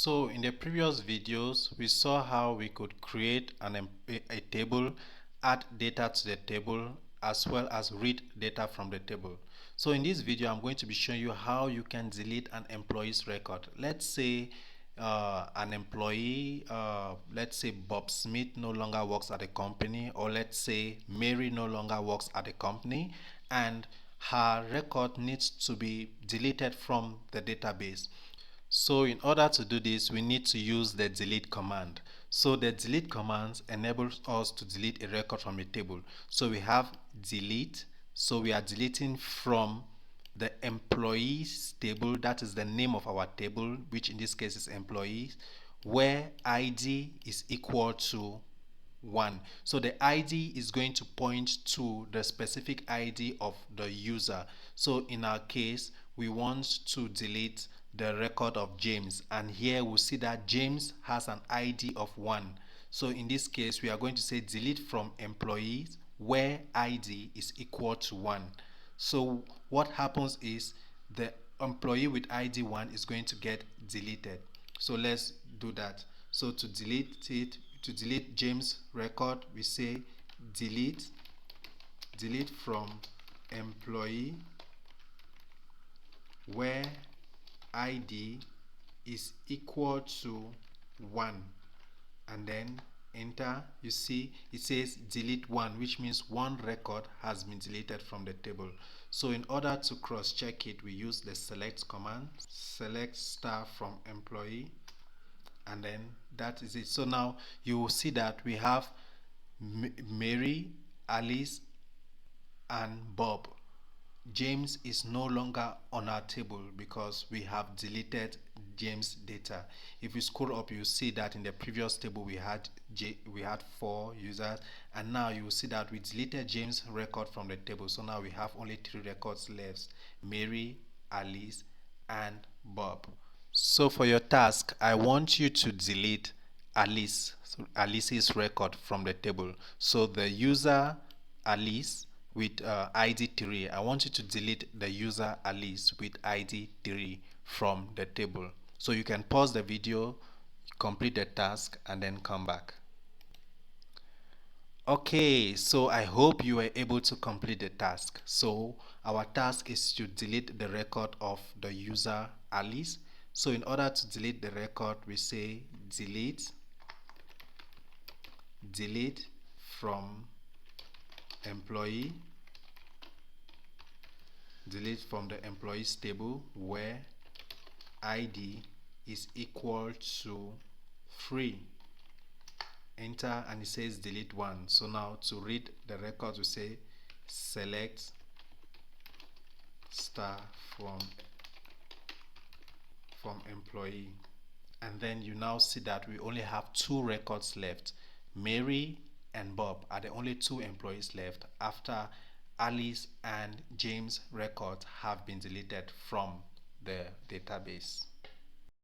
So in the previous videos, we saw how we could create a table, add data to the table, as well as read data from the table. So in this video, I'm going to be showing you how you can delete an employee's record. Let's say an employee, let's say Bob Smith no longer works at the company, or let's say Mary no longer works at the company, and her record needs to be deleted from the database. So in order to do this, we need to use the delete command. So the delete command enables us to delete a record from a table. So we have delete. So we are deleting from the employees table, that is the name of our table, which in this case is employees, where ID is equal to 1. So the ID is going to point to the specific ID of the user. So in our case, we want to delete the record of James, and here we'll see that James has an ID of 1. So in this case, we are going to say delete from employees where ID is equal to 1. So what happens is the employee with ID 1 is going to get deleted. So let's do that. So to delete James record, we say delete from employee where ID is equal to 1, and then enter. You see it says delete 1, which means one record has been deleted from the table. So in order to cross check it, we use the select command, select star from employee, and then that is it. So now you will see that we have Mary, Alice, and Bob. James is no longer on our table because we have deleted James data. If you scroll up, you see that in the previous table we had 4 users, and now you will see that we deleted James record from the table. So now we have only 3 records left: Mary, Alice, and Bob. So for your task, I want you to delete Alice's record from the table. So the user Alice with ID 3, I want you to delete the user Alice with ID 3 from the table. So you can pause the video, complete the task, and then come back. Okay, so I hope you were able to complete the task. So our task is to delete the record of the user Alice. So in order to delete the record, we say delete from employee, delete from the employees table where ID is equal to 3. Enter, and it says delete 1. So now to read the record, we say select star from employee, and then you now see that we only have 2 records left. Mary and Bob are the only 2 employees left after Alice and James records have been deleted from the database.